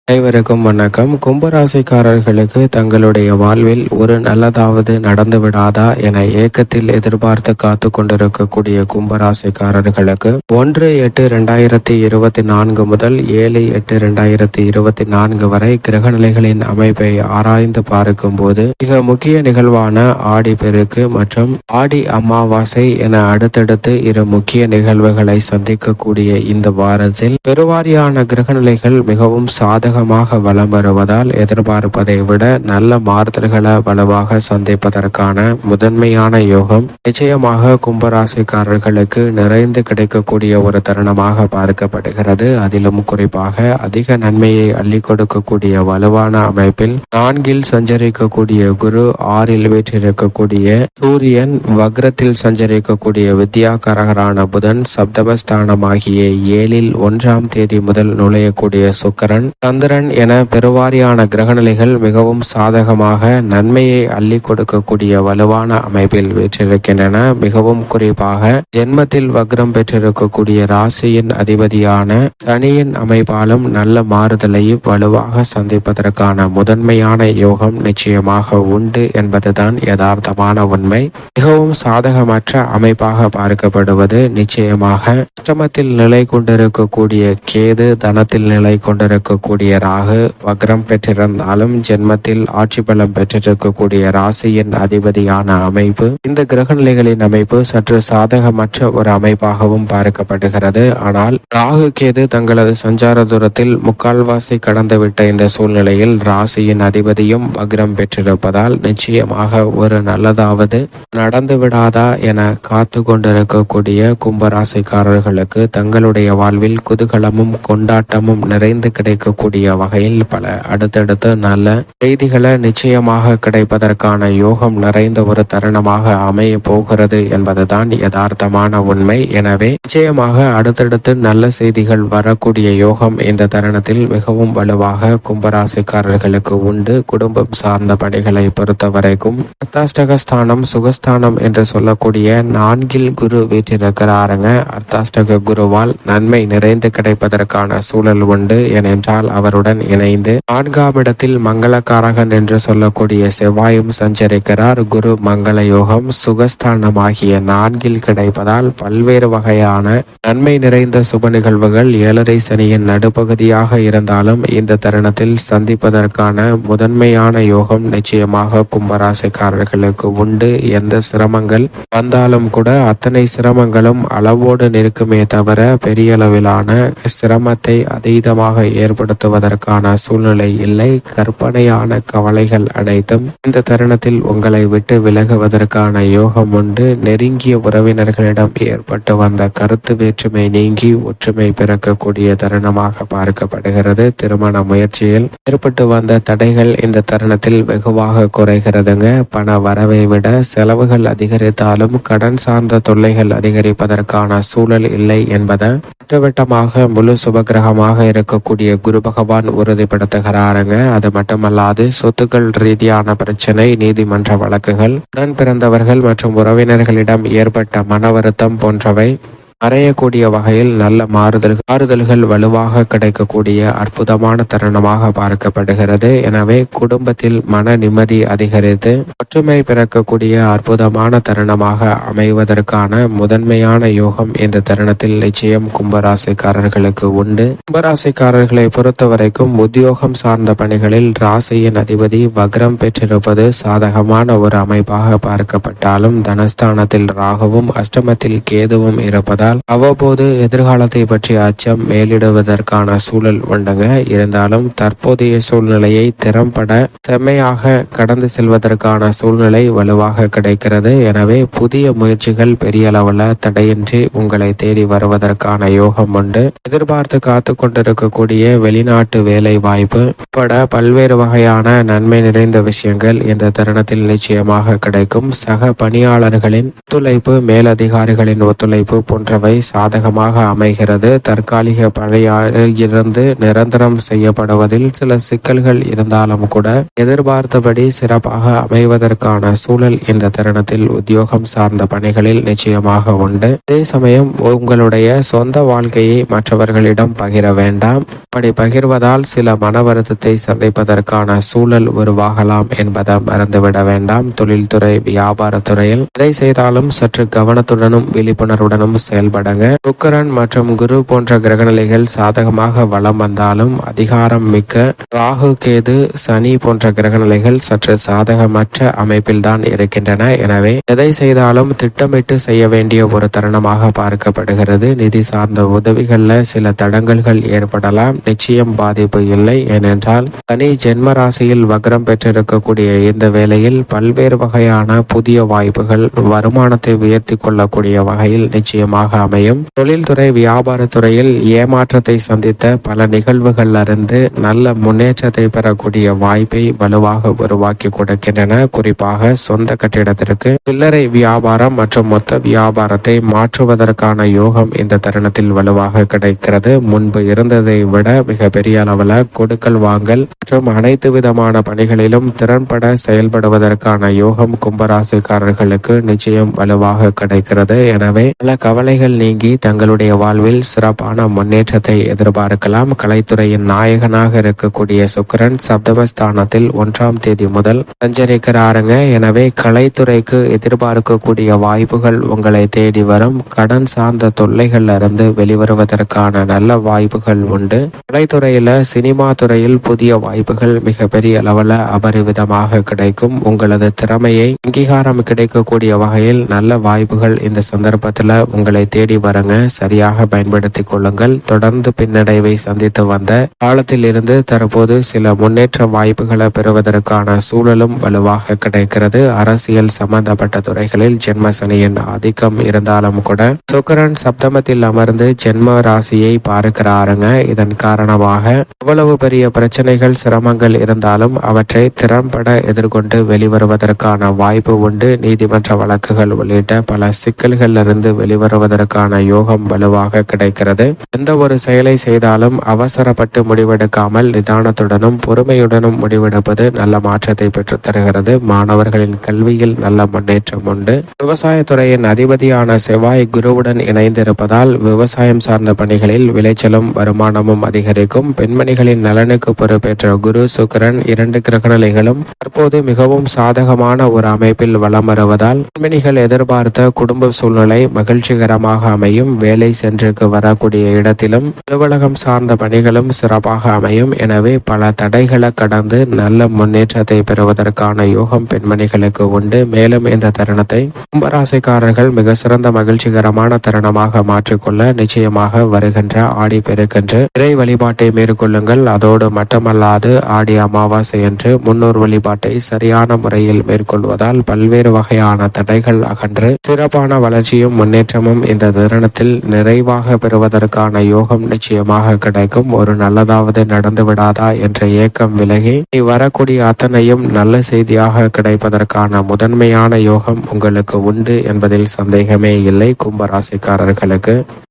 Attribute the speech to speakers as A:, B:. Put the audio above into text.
A: அனைவருக்கும் வணக்கம். கும்பராசிக்காரர்களுக்கு தங்களுடைய வாழ்வில் ஒரு நல்லதாவது நடந்து விடாதா என ஏக்கத்தில் எதிர்பார்த்து காத்து கொண்டிருக்கக்கூடிய கும்பராசிக்காரர்களுக்கு 1/8/2024 முதல் 7/8/2024 வரை கிரகநிலைகளின் அமைப்பை ஆராய்ந்து பார்க்கும் போது மிக முக்கிய நிகழ்வான ஆடி பெருக்கு மற்றும் ஆடி அமாவாசை என அடுத்தடுத்து இரு முக்கிய நிகழ்வுகளை சந்திக்கக்கூடிய இந்த வாரத்தில் பெருவாரியான கிரகநிலைகள் மிகவும் சாதகமாக வலம் வருவதால் எதிர்பார்ப்பதை விட நல்ல மாறுதல்களை வலுவாக சந்திப்பதற்கான முதன்மையான யோகம் நிச்சயமாக கும்பராசிக்காரர்களுக்கு நிறைந்து கிடைக்கக்கூடிய ஒரு தருணமாக பார்க்கப்படுகிறது. அதிலும் குறிப்பாக அதிக நன்மையை அள்ளி கொடுக்கக்கூடிய வலுவான அமைப்பில் 4 சஞ்சரிக்கக்கூடிய குரு, 6 வீற்றிருக்கக்கூடிய சூரியன், வக்ரத்தில் சஞ்சரிக்கக்கூடிய வித்யாகாரகரான புதன், சப்தமஸ்தானமாகிய 7 1ஆம் தேதி முதல் நுழையக்கூடிய சுக்கிரன், சந்திரன் என பெருவாரியான கிரகநிலைகள் மிகவும் சாதகமாக நன்மையை அள்ளி கொடுக்கக்கூடிய வலுவான அமைப்பில் வீற்றிருக்கின்றன. மிகவும் குறிப்பாக ஜென்மத்தில் வக்ரம் பெற்றிருக்கக்கூடிய ராசியின் அதிபதியான சனியின் அமைப்பாலும் நல்ல மாறுதலை வலுவாக சந்திப்பதற்கான முதன்மையான யோகம் நிச்சயமாக உண்டு என்பதுதான் யதார்த்தமான உண்மை. மிகவும் சாதகமற்ற அமைப்பாக பார்க்கப்படுவது நிச்சயமாக அஷ்டமத்தில் நிலை கொண்டிருக்கக்கூடிய கேது, தனத்தில் நிலை கொண்டிருக்கக்கூடிய ராகு, வக்ரம் பெற்றிருந்தாலும் ஜென்மத்தில் ஆட்சி பலம் பெற்றிருக்கக்கூடிய ராசியின் அதிபதியான அமைப்பு, இந்த கிரகநிலைகளின் அமைப்பு சற்று சாதகமற்ற ஒரு அமைப்பாகவும் பார்க்கப்படுகிறது. ஆனால் ராகு, கேது தங்களது சஞ்சார தூரத்தில் முக்கால்வாசி கடந்துவிட்ட இந்த சூழ்நிலையில் ராசியின் அதிபதியும் வக்ரம் பெற்றிருப்பதால் நிச்சயமாக ஒரு நல்லதாவது நடந்து விடாதா என காத்து கொண்டிருக்கக்கூடிய கும்பராசிக்காரர்களுக்கு தங்களுடைய வாழ்வில் குதூகலமும் கொண்டாட்டமும் நிறைந்து கிடைக்கக்கூடிய வகையில் பல அடுத்தடுத்து நல்ல செய்திகளை நிச்சயமாக கிடைப்பதற்கான யோகம் நிறைந்த ஒரு தருணமாக அமைய போகிறது என்பதுதான் யதார்த்தமான உண்மை. எனவே நிச்சயமாக அடுத்தடுத்து நல்ல செய்திகள் வரக்கூடிய யோகம் இந்த தருணத்தில் மிகவும் வலுவாக கும்பராசிக்காரர்களுக்கு உண்டு. குடும்பம் சார்ந்த பணிகளை பொறுத்தவரைக்கும் அர்த்தாஷ்டகஸ்தானம், சுகஸ்தானம் என்று சொல்லக்கூடிய 4 குரு வீற்றிருக்கிறாருங்க. அர்த்தாஷ்டக குருவால் நன்மை நிறைந்து கிடைப்பதற்கான சூழல் உண்டு. ஏனென்றால் அவருடன் இணைந்து 4ஆம் இடத்தில் மங்களகாரகன் என்று சொல்லக்கூடிய செவ்வாயும் சஞ்சரிக்கிறார். குரு மங்கள யோகம் சுகஸ்தானமாகிய 4 கிடைப்பதால் பல்வேறு வகையான நன்மை நிறைந்த சுப நிகழ்வுகள் 7.5 சனியின் நடுப்பகுதியாக இருந்தாலும் இந்த தருணத்தில் சந்திப்பதற்கான முதன்மையான யோகம் நிச்சயமாக கும்பராசிக்காரர்களுக்கு உண்டு. எந்த சிரமங்கள் வந்தாலும் கூட அத்தனை சிரமங்களும் அளவோடு நிற்குமே தவிர பெரிய அளவிலான சிரமத்தை அதீதமாக ஏற்படுத்துவதற்கான சூழ்நிலை இல்லை. கற்பனையான கவலைகள் அனைத்தும் இந்த தருணத்தில் உங்களை விட்டு விலகுவதற்கான யோகம் உண்டு. நெருங்கிய உறவினர்களிடம் ஏற்பட்டு வந்த கருத்து வேற்றுமை நீங்கி ஒற்றுமை பிறக்கக்கூடிய தருணமாக பார்க்கப்படுகிறது. திருமண முயற்சியில் ஏற்பட்டு வந்த தடைகள் இந்த தருணத்தில் வெகுவாக குறைகிறதுங்க. பண வரவை விட செலவுகள் அதிகரித்தாலும் கடன் சார்ந்த தொல்லைகள் அதிகரிப்பதற்கான சூழல் இல்லை என்பதை திட்டவட்டமாக முழு சுபகிரகமாக இருக்கக்கூடிய குரு பகவான் உறுதிப்படுத்துகிறாருங்க. அது மட்டுமல்லாது சொத்துக்கள் ரீதியான பிரச்சனை, நீதிமன்ற வழக்குகள், உடன் பிறந்தவர்கள் மற்றும் உறவினர்களிடம் ஏற்பட்ட மன வருத்தம் போன்றவை மறையக்கூடிய வகையில் நல்ல மாறுதல்கள் வலுவாக கிடைக்கக்கூடிய அற்புதமான தருணமாக பார்க்கப்படுகிறது. எனவே குடும்பத்தில் மன நிம்மதி அதிகரித்து ஒற்றுமை பிறக்கக்கூடிய அற்புதமான தருணமாக அமைவதற்கான முதன்மையான யோகம் இந்த தருணத்தில் நிச்சயம் கும்பராசிக்காரர்களுக்கு உண்டு. கும்பராசிக்காரர்களை பொறுத்தவரைக்கும் உத்தியோகம் சார்ந்த பணிகளில் ராசியின் அதிபதி வக்ரம் பெற்றிருப்பது சாதகமான ஒரு அமைப்பாக பார்க்கப்பட்டாலும் தனஸ்தானத்தில் ராகுவும் அஷ்டமத்தில் கேதுவும் இருப்பதால் அவ்வப்போது எதிர்காலத்தை பற்றிய அச்சம் மேலிடுவதற்கான சூழல் உண்டுங்க. இருந்தாலும் தற்போதைய சூழ்நிலையை திறம்பட செம்மையாக கடந்து செல்வதற்கான சூழ்நிலை வலுவாக கிடைக்கிறது. எனவே புதிய முயற்சிகள் பெரிய அளவில் தடையின்றி உங்களை தேடி வருவதற்கான யோகம் உண்டு. எதிர்பார்த்து காத்து கொண்டிருக்கக்கூடிய வெளிநாட்டு வேலை வாய்ப்பு உட்பட பல்வேறு வகையான நன்மை நிறைந்த விஷயங்கள் இந்த தருணத்தில் நிச்சயமாக கிடைக்கும். சக பணியாளர்களின் ஒத்துழைப்பு, மேலதிகாரிகளின் ஒத்துழைப்பு போன்ற போன்றவை சாதகமாக அமைகிறது. தற்காலிக பணியில் இருந்து நிரந்தரம் செய்யப்படுவதில் சில சிக்கல்கள் இருந்தாலும் கூட எதிர்பார்த்தபடி சிறப்பாக அமைவதற்கான சூழல் இந்த தருணத்தில் உத்தியோகம் சார்ந்த பணிகளில் நிச்சயமாக உண்டு. அதே சமயம் உங்களுடைய சொந்த வாழ்க்கையை மற்றவர்களிடம் பகிர வேண்டாம். அப்படி பகிர்வதால் சில மன வருத்தத்தை சந்திப்பதற்கான சூழல் உருவாகலாம் என்பதை மறந்துவிட வேண்டாம். தொழில்துறை வியாபாரத்துறையில் எதை செய்தாலும் சற்று கவனத்துடனும் விழிப்புணர்வுடனும் செயல்படுங்க. சுக்கிரன் மற்றும் குரு போன்ற கிரகநிலைகள் சாதகமாக வலம் வந்தாலும் அதிகாரம் மிக்க ராகு, கேது, சனி போன்ற கிரகநிலைகள் சற்று சாதகமற்ற அமைப்பில் தான் இருக்கின்றன. எனவே எதை செய்தாலும் திட்டமிட்டு செய்ய வேண்டிய ஒரு தருணமாக பார்க்கப்படுகிறது. நிதி சார்ந்த உதவிகள்ல சில தடங்கல்கள் ஏற்படலாம். நிச்சயம் பாதிப்பு இல்லை. ஏனென்றால் சனி ஜென்ம ராசியில் வக்ரம் பெற்றிருக்கக்கூடிய இந்த வேளையில் பல்வேறு வகையான புதிய வாய்ப்புகள் வருமானத்தை உயர்த்தி கொள்ளக்கூடிய வகையில் நிச்சயமாக அமையும். தொழில்துறை வியாபாரத்துறையில் ஏமாற்றத்தை சந்தித்த பல நிகழ்வுகள் இருந்து நல்ல முன்னேற்றத்தை பெறக்கூடிய வாய்ப்பை வலுவாக உருவாக்கி கொடுக்கின்றன. குறிப்பாக சொந்த கட்டிடத்திற்கு சில்லறை வியாபாரம் மற்றும் மொத்த வியாபாரத்தை மாற்றுவதற்கான யோகம் இந்த தருணத்தில் வலுவாக கிடைக்கிறது. முன்பு இருந்ததை விட மிக பெரிய அளவில் கொடுக்கல் வாங்கல் மற்றும் அனைத்து விதமான பணிகளிலும் திறன்பட செயல்படுவதற்கான யோகம் கும்பராசிக்காரர்களுக்கு நிச்சயம் வலுவாக கிடைக்கிறது. எனவே பல கவலைகள் நீங்கி தங்களுடைய வாழ்வில் சிறப்பான முன்னேற்றத்தை எதிர்பார்க்கலாம். கலைத்துறையின் நாயகனாக இருக்கக்கூடிய சுக்கிரன் சப்தமஸ்தானத்தில் 1ஆம் தேதி முதல் சஞ்சரிக்கிறாருங்க. எனவே கலைத்துறைக்கு எதிர்பார்க்கக்கூடிய வாய்ப்புகள் உங்களை தேடி வரும். கடன் சார்ந்த தொல்லைகள்ல இருந்து வெளிவருவதற்கான நல்ல வாய்ப்புகள் உண்டு. கலைத்துறையில சினிமா துறையில் புதிய வாய்ப்புகள் மிக பெரிய அளவில் அபரிவிதமாக கிடைக்கும். உங்களது திறமையை அங்கீகாரம் கிடைக்கக்கூடிய வகையில் நல்ல வாய்ப்புகள் இந்த சந்தர்ப்பத்தில் உங்களை தேடி வரங்க. சரியாக பயன்படுத்திக் கொள்ளுங்கள். தொடர்ந்து பின்னடைவை சந்தித்து வந்த காலத்தில் இருந்து தற்போது சில முன்னேற்ற வாய்ப்புகளை பெறுவதற்கான சூழலும் வலுவாக கிடைக்கிறது. அரசியல் சம்பந்தப்பட்ட துறைகளில் ஜென்ம சனியின் ஆதிக்கம் இருந்தாலும் கூட சுக்கிரன் சப்தமத்தில் அமர்ந்து ஜென்ம ராசியை பார்க்கிறாருங்க. இதன் காரணமாக எவ்வளவு பெரிய பிரச்சனைகள் சிரமங்கள் இருந்தாலும் அவற்றை திறம்பட எதிர்கொண்டு வெளிவருவதற்கான வாய்ப்பு உண்டு. நீதிமன்ற வழக்குகள் உள்ளிட்ட பல சிக்கல்கள் இருந்து வெளிவருவதற்கான யோகம் வலுவாக கிடைக்கிறது. எந்த ஒரு செயலை செய்தாலும் அவசரப்பட்டு முடிவெடுக்காமல் நிதானத்துடனும் பொறுமையுடனும் முடிவெடுப்பது நல்ல மாற்றத்தை பெற்றுத் தருகிறது. மாணவர்களின் கல்வியில் நல்ல முன்னேற்றம் உண்டு. விவசாயத்துறையின் அதிபதியான செவ்வாய் குருவுடன் இணைந்திருப்பதால் விவசாயம் சார்ந்த பணிகளில் விளைச்சலும் வருமானமும் அதிகரிக்கும். பெண்மணிகளின் நலனுக்கு பொறுப்பேற்ற குரு சுக்கிரன் 2 கிரகநிலைகளும் தற்போது மிகவும் சாதகமான ஒரு அமைப்பில் வலம் வருவதால் பெண்மணிகள் எதிர்பார்த்த குடும்ப சூழ்நிலை மகிழ்ச்சிகரமாக அமையும். வேலை சென்றுக்கு வரக்கூடிய இடத்திலும் அலுவலகம் சார்ந்த பணிகளும் சிறப்பாக அமையும். எனவே பல தடைகளை கடந்து நல்ல முன்னேற்றத்தை பெறுவதற்கான யோகம் பெண்மணிகளுக்கு உண்டு. மேலும் இந்த தருணத்தை கும்பராசிக்காரர்கள் மிக சிறந்த மகிழ்ச்சிகரமான தருணமாக மாற்றிக்கொள்ள நிச்சயமாக வருகின்ற ஆடி பெருக்கென்று இறை வழிபாட்டை மேற்கொள்ளுங்கள். அதோடு மட்டுமல்லாது ஆடி அமாவாசை என்று முன்னோர் வழிபாட்டை சரியான முறையில் மேற்கொள்வதால் பல்வேறு வகையான தடைகள் அகன்று சிறப்பான வளர்ச்சியும் முன்னேற்றமும் இந்த தருணத்தில் நிறைவாக பெறுவதற்கான யோகம் நிச்சயமாக கிடைக்கும். ஒரு நல்லதாவது நடந்து விடாதா என்ற ஏக்கம் விலகி வரக்கூடிய அத்தனையும் நல்ல செய்தியாக கிடைப்பதற்கான முதன்மையான யோகம் உங்களுக்கு உண்டு என்பதில் சந்தேகமே இல்லை. கும்பராசிக்காரர்களுக்கு